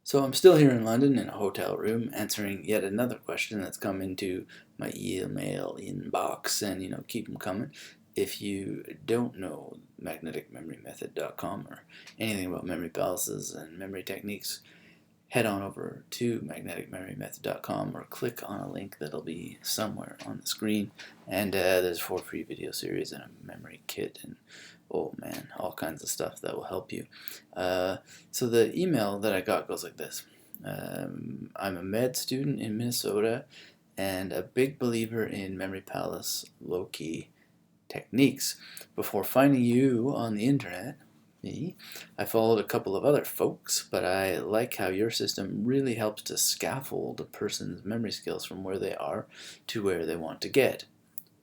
So I'm still here in London in a hotel room answering yet another question that's come into my email inbox, and keep them coming. If you don't know magneticmemorymethod.com or anything about memory palaces and memory techniques, head on over to magneticmemorymethod.com or click on a link that'll be somewhere on the screen. And there's 4 free video series and a memory kit, and oh man, all kinds of stuff that will help you. So the email that I got goes like this. I'm a med student in Minnesota and a big believer in memory palace Loci techniques. Before finding you on the internet, me, I followed a couple of other folks, but I like how your system really helps to scaffold a person's memory skills from where they are to where they want to get.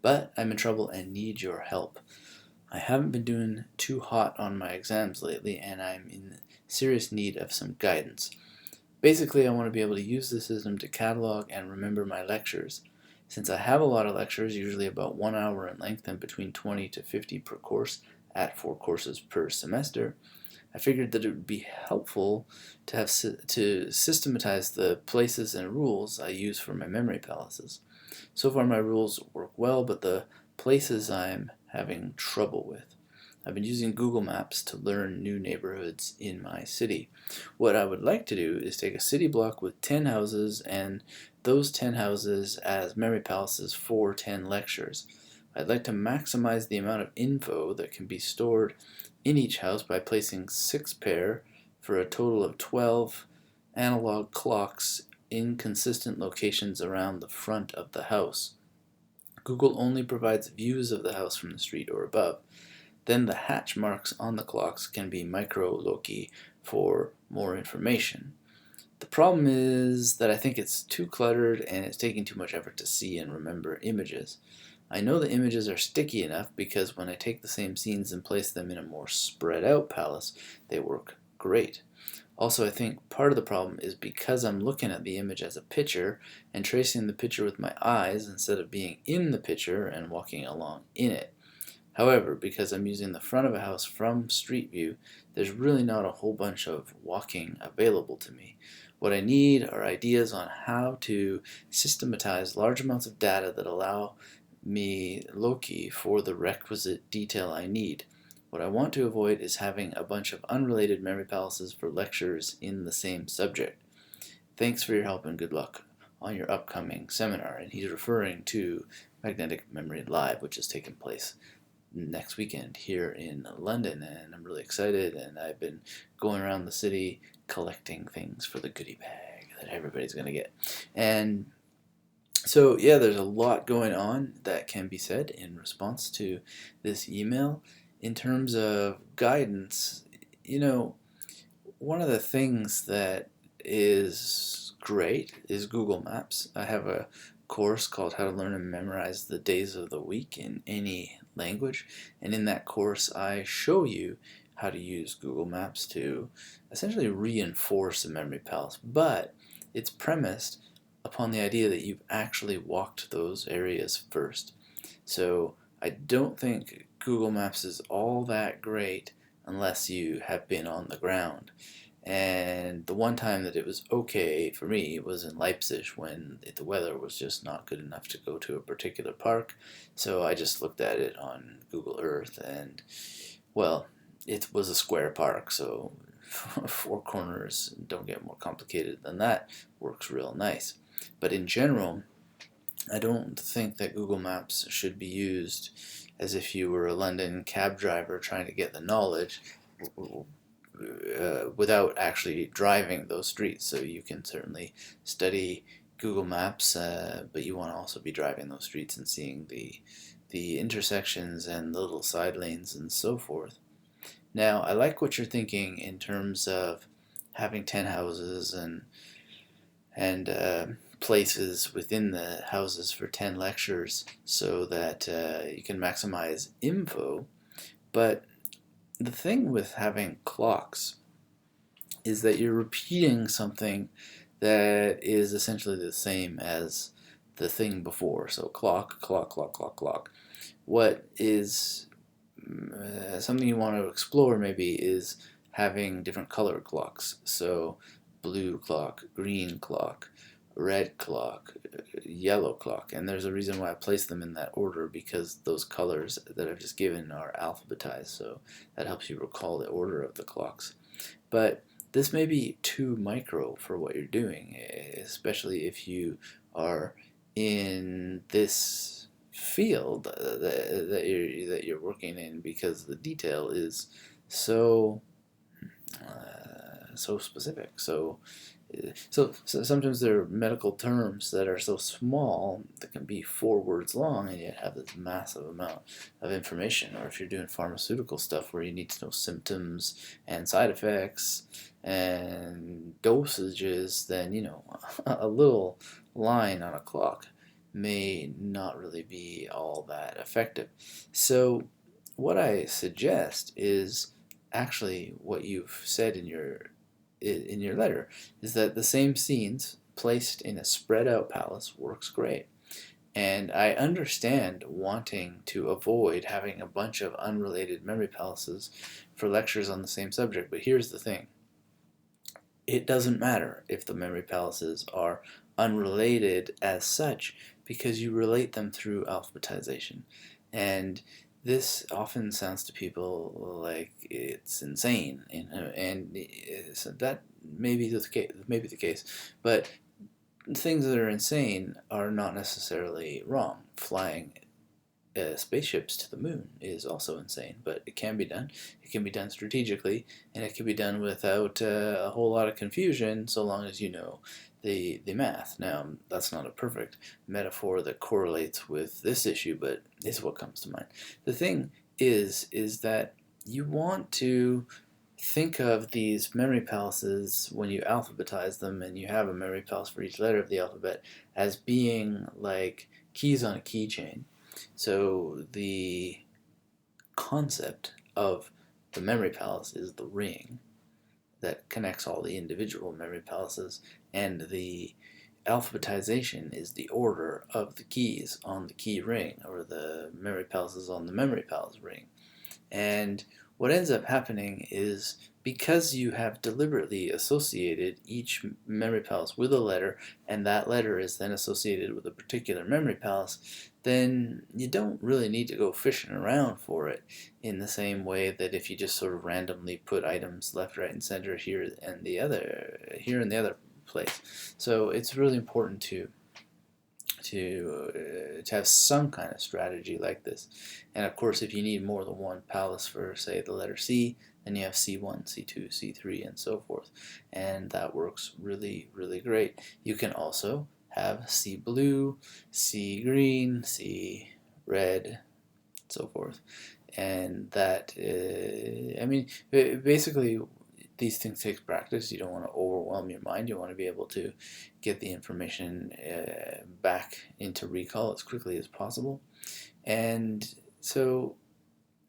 But I'm in trouble and need your help. I haven't been doing too hot on my exams lately, and I'm in serious need of some guidance. Basically, I want to be able to use the system to catalog and remember my lectures. Since I have a lot of lectures, usually about 1 hour in length and between 20 to 50 per course at 4 courses per semester, I figured that it would be helpful to have to systematize the places and rules I use for my memory palaces. So far my rules work well, but the places I'm having trouble with. I've been using Google Maps to learn new neighborhoods in my city. What I would like to do is take a city block with 10 houses and those 10 houses as memory palaces for 10 lectures. I'd like to maximize the amount of info that can be stored in each house by placing 6 pair for a total of 12 analog clocks in consistent locations around the front of the house. Google only provides views of the house from the street or above. Then the hatch marks on the clocks can be micro-loci for more information. The problem is that I think it's too cluttered and it's taking too much effort to see and remember images. I know the images are sticky enough because when I take the same scenes and place them in a more spread out palace, they work great. Also, I think part of the problem is because I'm looking at the image as a picture and tracing the picture with my eyes instead of being in the picture and walking along in it. However, because I'm using the front of a house from street view, there's really not a whole bunch of walking available to me. What I need are ideas on how to systematize large amounts of data that allow me Loci for the requisite detail I need. What I want to avoid is having a bunch of unrelated memory palaces for lectures in the same subject. Thanks for your help and good luck on your upcoming seminar. And he's referring to Magnetic Memory Live, which is taking place next weekend here in London, and I'm really excited, and I've been going around the city collecting things for the goodie bag that everybody's going to get. And so yeah, there's a lot going on that can be said in response to this email. In terms of guidance, one of the things that is great is Google Maps. I have a course called How to Learn and Memorize the Days of the Week in Any Language, and in that course I show you how to use Google Maps to essentially reinforce a memory palace, but it's premised upon the idea that you've actually walked those areas first. So I don't think Google Maps is all that great unless you have been on the ground. And the one time that it was okay for me was in Leipzig when the weather was just not good enough to go to a particular park. So I just looked at it on Google Earth, and well, it was a square park, so 4 corners don't get more complicated than that. Works real nice. But in general, I don't think that Google Maps should be used as if you were a London cab driver trying to get the knowledge without actually driving those streets. So you can certainly study Google Maps, but you want to also be driving those streets and seeing the intersections and the little side lanes and so forth. Now, I like what you're thinking in terms of having 10 houses and places within the houses for 10 lectures so that you can maximize info. But the thing with having clocks is that you're repeating something that is essentially the same as the thing before. So clock, clock, clock, clock, clock. What is something you want to explore maybe is having different color clocks. So blue clock, green clock, red clock, yellow clock, and there's a reason why I place them in that order, because those colors that I've just given are alphabetized, so that helps you recall the order of the clocks. But this may be too micro for what you're doing, especially if you are in this field that you're working in, because the detail is so so specific. So sometimes there are medical terms that are so small that can be 4 words long and yet have this massive amount of information. Or if you're doing pharmaceutical stuff where you need to know symptoms and side effects and dosages, then a little line on a clock may not really be all that effective. So what I suggest is actually what you've said in your letter, is that the same scenes placed in a spread out palace works great. And I understand wanting to avoid having a bunch of unrelated memory palaces for lectures on the same subject, but here's the thing. It doesn't matter if the memory palaces are unrelated as such, because you relate them through alphabetization. And this often sounds to people like it's insane, and so that may be the case, but things that are insane are not necessarily wrong. Flying spaceships to the moon is also insane, but it can be done. It can be done strategically, and it can be done without a whole lot of confusion, so long as you know the math. Now, that's not a perfect metaphor that correlates with this issue, but it's what comes to mind. The thing is that you want to think of these memory palaces when you alphabetize them, and you have a memory palace for each letter of the alphabet, as being like keys on a keychain. So the concept of the memory palace is the ring that connects all the individual memory palaces, and the alphabetization is the order of the keys on the key ring, or the memory palaces on the memory palace ring. And what ends up happening is, because you have deliberately associated each memory palace with a letter, and that letter is then associated with a particular memory palace, then you don't really need to go fishing around for it in the same way that if you just sort of randomly put items left, right, and center here and the other place. So it's really important to have some kind of strategy like this. And of course, if you need more than one palace for, say, the letter C, then you have C1, C2, C3, and so forth. And that works really, really great. You can also have C blue, C green, C red, so forth. And that, basically, these things take practice. You don't want to overwhelm your mind. You want to be able to get the information back into recall as quickly as possible. And so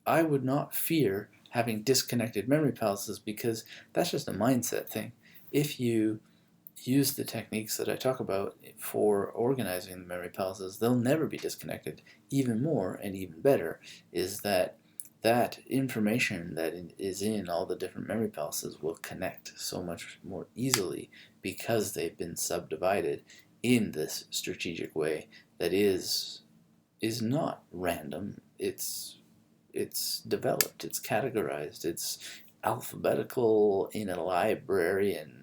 I would not fear having disconnected memory palaces, because that's just a mindset thing. If you use the techniques that I talk about for organizing the memory palaces, they'll never be disconnected. Even more and even better is that information that is in all the different memory palaces will connect so much more easily, because they've been subdivided in this strategic way that is not random. It's developed, it's categorized, it's alphabetical in a librarian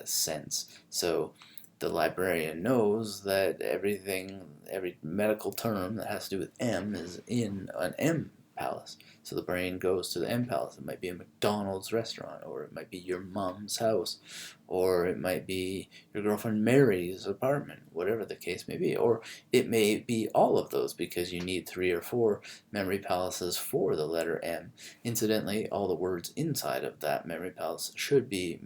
sense. So the librarian knows that every medical term that has to do with M is in an M palace. So the brain goes to the M palace. It might be a McDonald's restaurant, or it might be your mom's house, or it might be your girlfriend Mary's apartment, whatever the case may be. Or it may be all of those, because you need 3 or 4 memory palaces for the letter M. Incidentally, all the words inside of that memory palace should be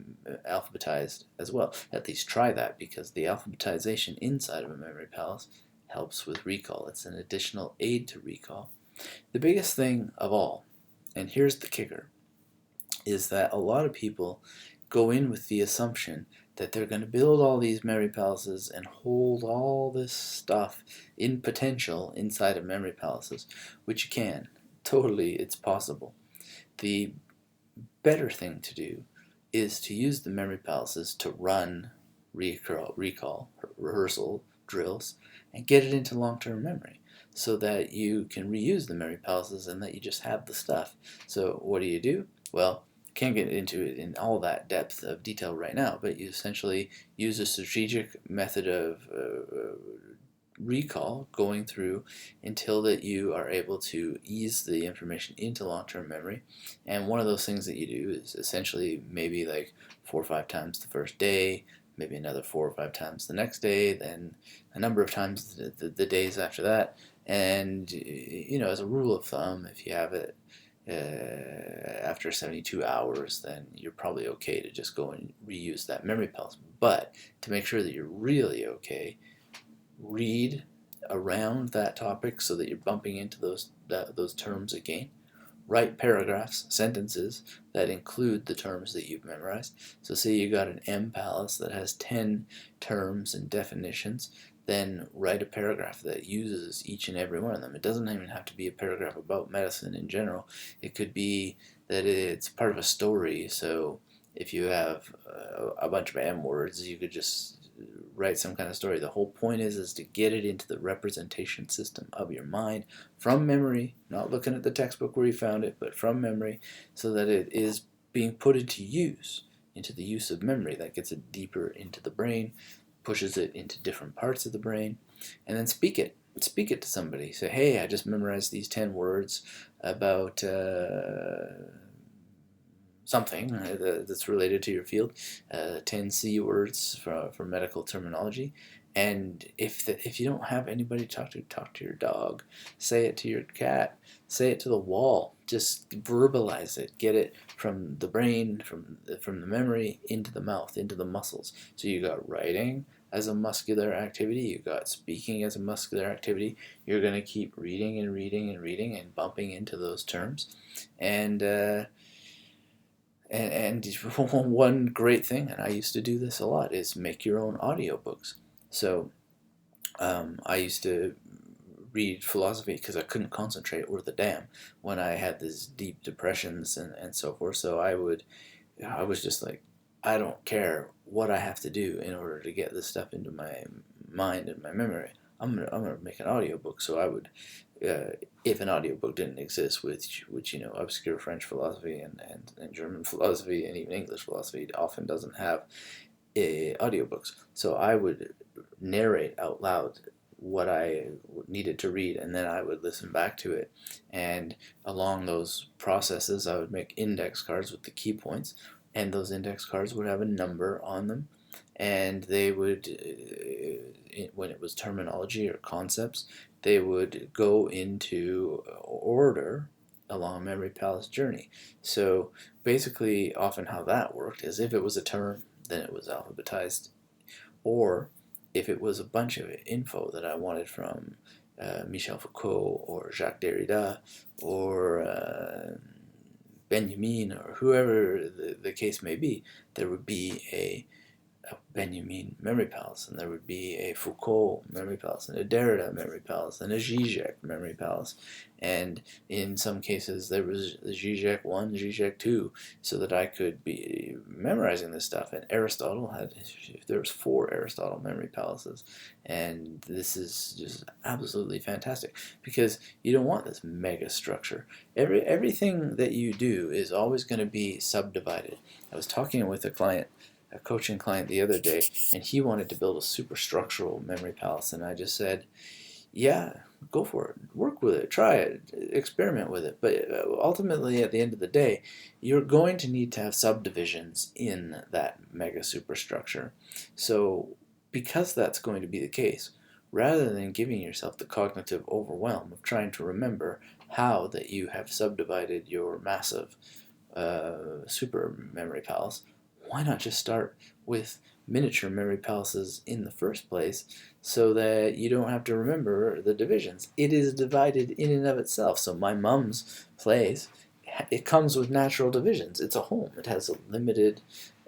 alphabetized as well. At least try that, because the alphabetization inside of a memory palace helps with recall. It's an additional aid to recall. The biggest thing of all, and here's the kicker, is that a lot of people go in with the assumption that they're going to build all these memory palaces and hold all this stuff in potential inside of memory palaces, which you can. Totally, it's possible. The better thing to do is to use the memory palaces to run recall, rehearsal drills, and get it into long-term memory so that you can reuse the memory palaces and that you just have the stuff. So what do? Well, can't get into it in all that depth of detail right now, but you essentially use a strategic method of recall going through until that you are able to ease the information into long-term memory. And one of those things that you do is essentially maybe like 4 or 5 times the first day, maybe another 4 or 5 times the next day, then a number of times the days after that. And as a rule of thumb, if you have it after 72 hours, then you're probably okay to just go and reuse that memory palace. But to make sure that you're really okay, read around that topic so that you're bumping into those terms again. Write paragraphs, sentences that include the terms that you've memorized. So say you got an M palace that has 10 terms and definitions, then write a paragraph that uses each and every one of them. It doesn't even have to be a paragraph about medicine in general. It could be that it's part of a story. So if you have a bunch of M words, you could just write some kind of story. The whole point is to get it into the representation system of your mind from memory, not looking at the textbook where you found it, but from memory, so that it is being put into the use of memory. That gets it deeper into the brain, pushes it into different parts of the brain, and then speak it. Speak it to somebody. Say, hey, I just memorized these 10 words about something that's related to your field, 10 C words for medical terminology. And if you don't have anybody to talk to your dog. Say it to your cat. Say it to the wall. Just verbalize it. Get it from the brain, from the memory, into the mouth, into the muscles. So you got writing as a muscular activity. You got speaking as a muscular activity. You're going to keep reading and reading and reading and bumping into those terms. And one great thing, and I used to do this a lot, is make your own audiobooks. So I used to read philosophy because I couldn't concentrate worth a damn when I had these deep depressions and so forth. So I was just like, I don't care what I have to do in order to get this stuff into my mind and my memory. I'm gonna make an audiobook. So I would, if an audiobook didn't exist, which obscure French philosophy and German philosophy and even English philosophy often doesn't have audiobooks. So I would narrate out loud what I needed to read, and then I would listen back to it. And along those processes, I would make index cards with the key points, and those index cards would have a number on them, and they would, when it was terminology or concepts, they would go into order along a memory palace journey. So basically, often how that worked is if it was a term, then it was alphabetized, or if it was a bunch of info that I wanted from Michel Foucault or Jacques Derrida or Benjamin or whoever the case may be, there would be a Benjamin memory palace, and there would be a Foucault memory palace, and a Derrida memory palace, and a Zizek memory palace. And in some cases, there was Zizek 1, Zizek 2, so that I could be memorizing this stuff. And Aristotle there was 4 Aristotle memory palaces. And this is just absolutely fantastic, because you don't want this mega structure. Everything that you do is always going to be subdivided. I was talking with a coaching client the other day, and he wanted to build a superstructural memory palace, and I just said, yeah, go for it, work with it, try it, experiment with it, but ultimately at the end of the day, you're going to need to have subdivisions in that mega superstructure. So because that's going to be the case, rather than giving yourself the cognitive overwhelm of trying to remember how that you have subdivided your massive super memory palace, why not just start with miniature memory palaces in the first place so that you don't have to remember the divisions? It is divided in and of itself. So my mom's place, it comes with natural divisions. It's a home. It has a limited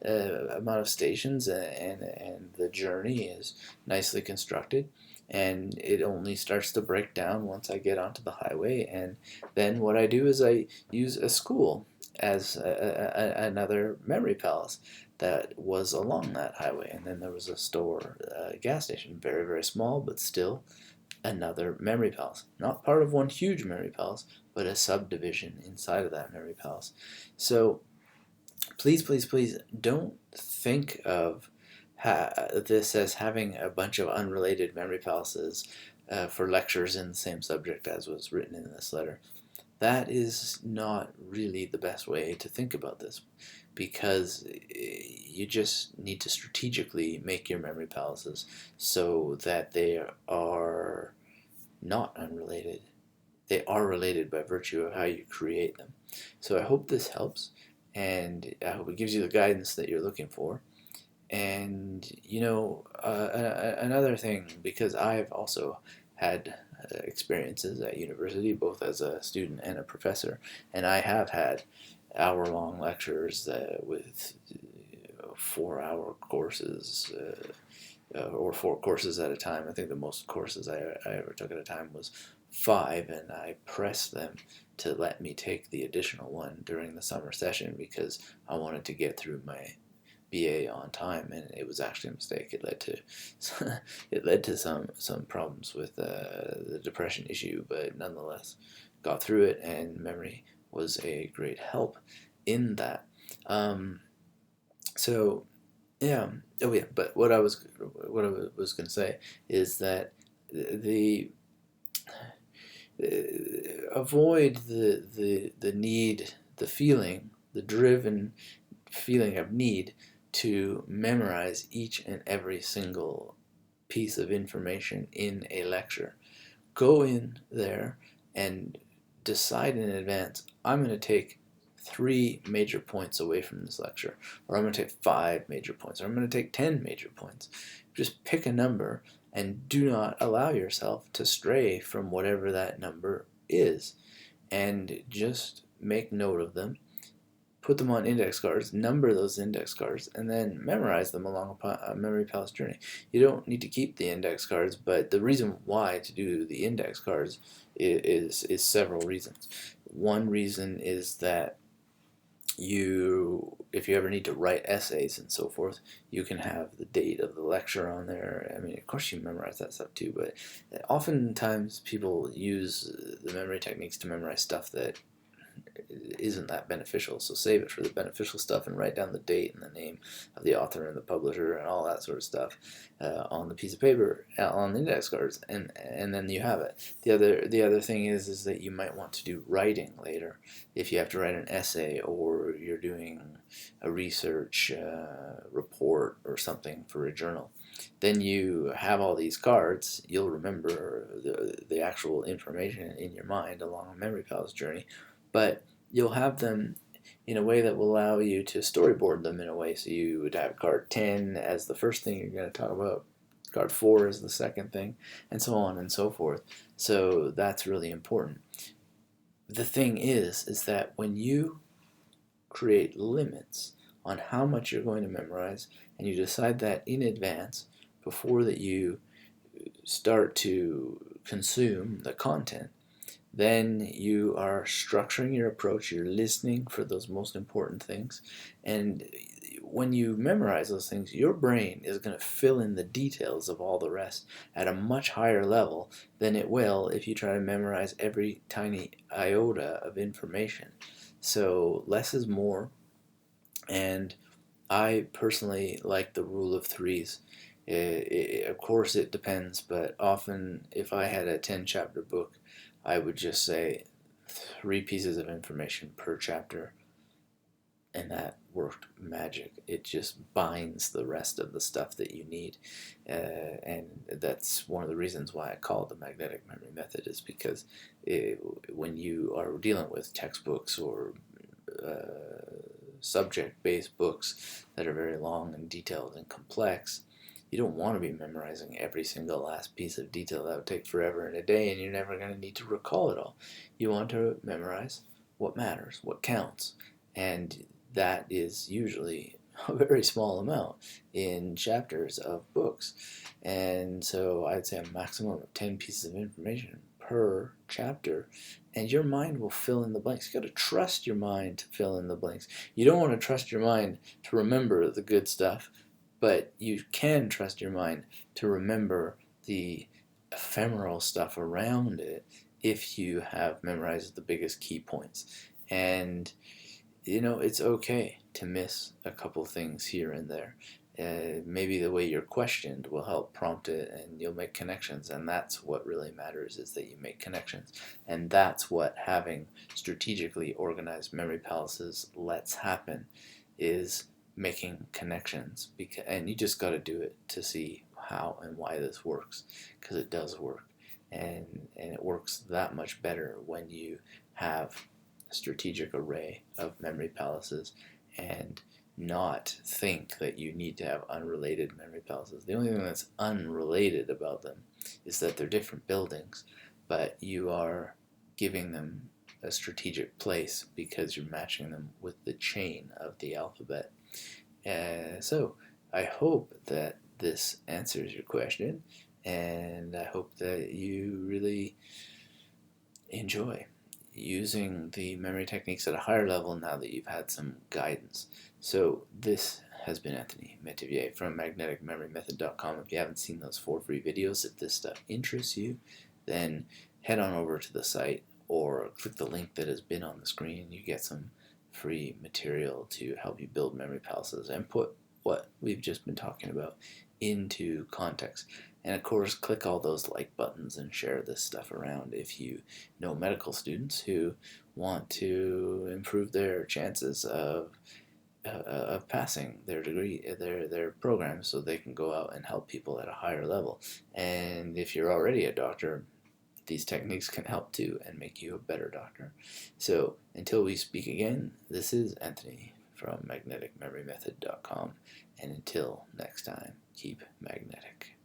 amount of stations, and the journey is nicely constructed. And it only starts to break down once I get onto the highway. And then what I do is I use a school as another memory palace that was along that highway. And then there was a store, gas station, very, very small, but still another memory palace. Not part of one huge memory palace, but a subdivision inside of that memory palace. So please, please, please don't think of this as having a bunch of unrelated memory palaces for lectures in the same subject as was written in this letter. That is not really the best way to think about this, because you just need to strategically make your memory palaces so that they are not unrelated. They are related by virtue of how you create them. So I hope this helps, and I hope it gives you the guidance that you're looking for. And another thing, because I've also had experiences at university, both as a student and a professor, and I have had hour-long lectures with 4-hour courses, or 4 courses at a time. I think the most courses I ever took at a time was 5, and I pressed them to let me take the additional one during the summer session because I wanted to get through my BA on time, and it was actually a mistake. It led to some problems with the depression issue, but nonetheless got through it, and memory was a great help in that. So yeah. Oh yeah. But what I was going to say is that the avoid the need, the driven feeling of need to memorize each and every single piece of information in a lecture. Go in there and decide in advance, I'm going to take 3 major points away from this lecture, or I'm going to take 5 major points, or I'm going to take 10 major points. Just pick a number and do not allow yourself to stray from whatever that number is, and just make note of them. Put them on index cards, number those index cards, and then memorize them along a memory palace journey. You don't need to keep the index cards, but the reason why to do the index cards is several reasons. One reason is that if you ever need to write essays and so forth, you can have the date of the lecture on there. I mean, of course you memorize that stuff too, but oftentimes people use the memory techniques to memorize stuff that isn't that beneficial, so save it for the beneficial stuff and write down the date and the name of the author and the publisher and all that sort of stuff on the piece of paper on the index cards, and then you have it. The other thing is that you might want to do writing later if you have to write an essay, or you're doing a research report or something for a journal. Then you have all these cards, you'll remember the actual information in your mind along a memory palace journey, but you'll have them in a way that will allow you to storyboard them in a way. So you would have card 10 as the first thing you're going to talk about, card 4 as the second thing, and so on and so forth. So that's really important. The thing is that when you create limits on how much you're going to memorize, and you decide that in advance before that you start to consume the content, then you are structuring your approach, you're listening for those most important things, and when you memorize those things, your brain is going to fill in the details of all the rest at a much higher level than it will if you try to memorize every tiny iota of information. So less is more, and I personally like the rule of threes. Of course it depends, but often if I had a 10-chapter book, I would just say 3 pieces of information per chapter, and that worked magic. It just binds the rest of the stuff that you need, and that's one of the reasons why I call it the magnetic memory method, is because when you are dealing with textbooks or subject-based books that are very long and detailed and complex, you don't want to be memorizing every single last piece of detail. That would take forever and a day, and you're never going to need to recall it all. You want to memorize what matters, what counts, and that is usually a very small amount in chapters of books. And so I'd say a maximum of 10 pieces of information per chapter, and your mind will fill in the blanks. You got to trust your mind to fill in the blanks. You don't want to trust your mind to remember the good stuff, but you can trust your mind to remember the ephemeral stuff around it if you have memorized the biggest key points. And it's okay to miss a couple things here and there. Maybe the way you're questioned will help prompt it, and you'll make connections, and that's what really matters, is that you make connections. And that's what having strategically organized memory palaces lets happen, is making connections. And you just got to do it to see how and why this works, because it does work. And it works that much better when you have a strategic array of memory palaces and not think that you need to have unrelated memory palaces. The only thing that's unrelated about them is that they're different buildings, but you are giving them a strategic place because you're matching them with the chain of the alphabet. So I hope that this answers your question, and I hope that you really enjoy using the memory techniques at a higher level now that you've had some guidance. So this has been Anthony Metivier from magneticmemorymethod.com. If you haven't seen those 4 free videos, if this stuff interests you, then head on over to the site or click the link that has been on the screen. You get some free material to help you build memory palaces and put what we've just been talking about into context. And of course, click all those like buttons and share this stuff around if you know medical students who want to improve their chances of passing their degree, their program, so they can go out and help people at a higher level. And if you're already a doctor, these techniques can help too and make you a better doctor. So until we speak again, this is Anthony from magneticmemorymethod.com, and until next time, keep magnetic.